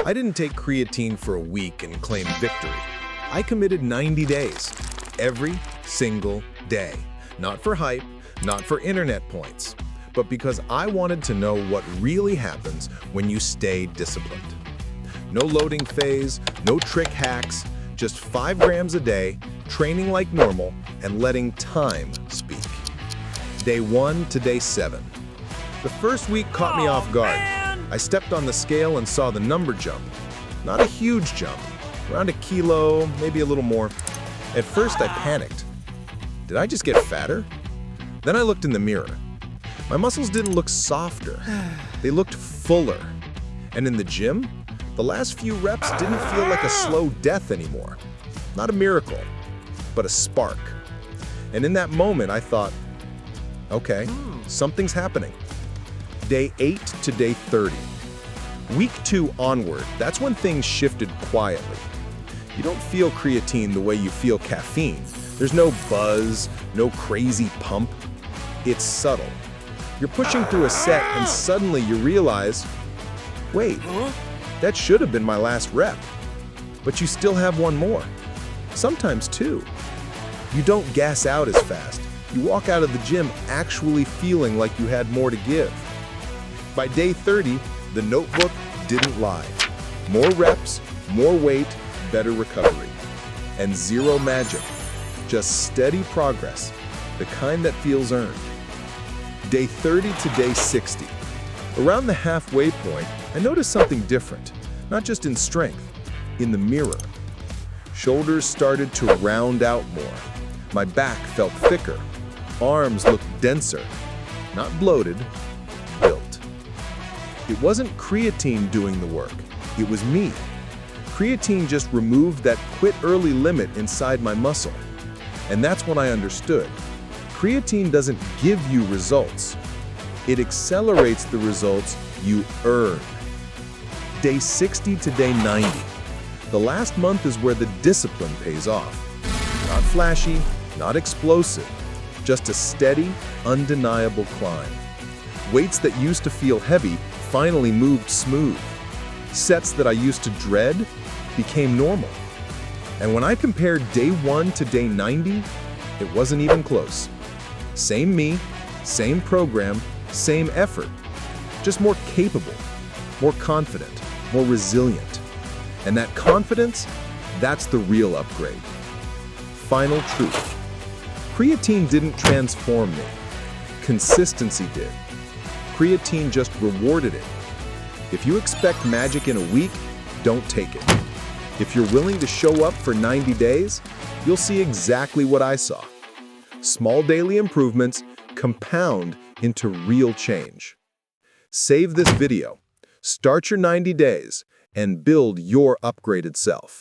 I didn't take creatine for a week and claim victory. I committed 90 days, every single day. Not for hype, not for internet points, but because I wanted to know what really happens when you stay disciplined. No loading phase, no trick hacks, just 5 grams a day, training like normal, and letting time speak. Day 1 to day 7. The first week caught me off guard. I stepped on the scale and saw the number jump. Not a huge jump, around a kilo, maybe a little more. At first I panicked. Did I just get fatter? Then I looked in the mirror. My muscles didn't look softer, they looked fuller. And in the gym, the last few reps didn't feel like a slow death anymore. Not a miracle, but a spark. And in that moment I thought, okay, something's happening. Day 8 to day 30. Week 2 onward, that's when things shifted quietly. You don't feel creatine the way you feel caffeine. There's no buzz, no crazy pump. It's subtle. You're pushing through a set and suddenly you realize, wait, that should have been my last rep. But you still have one more. Sometimes two. You don't gas out as fast. You walk out of the gym actually feeling like you had more to give. By day 30, the notebook didn't lie. More reps, more weight, better recovery. And zero magic, just steady progress, the kind that feels earned. Day 30 to day 60. Around the halfway point, I noticed something different, not just in strength, in the mirror. Shoulders started to round out more. My back felt thicker. Arms looked denser, not bloated, built. It wasn't creatine doing the work, it was me. Creatine just removed that quit early limit inside my muscle. And that's when I understood. Creatine doesn't give you results. It accelerates the results you earn. Day 60 to day 90. The last month is where the discipline pays off. Not flashy, not explosive, just a steady, undeniable climb. Weights that used to feel heavy finally moved smooth. Sets that I used to dread became normal. And when I compared day 1 to day 90, it wasn't even close. Same me, same program, same effort, just more capable, more confident, more resilient. And that confidence, that's the real upgrade. Final truth. Creatine didn't transform me. Consistency did. Creatine just rewarded it. If you expect magic in a week, don't take it. If you're willing to show up for 90 days, you'll see exactly what I saw. Small daily improvements compound into real change. Save this video, start your 90 days, and build your upgraded self.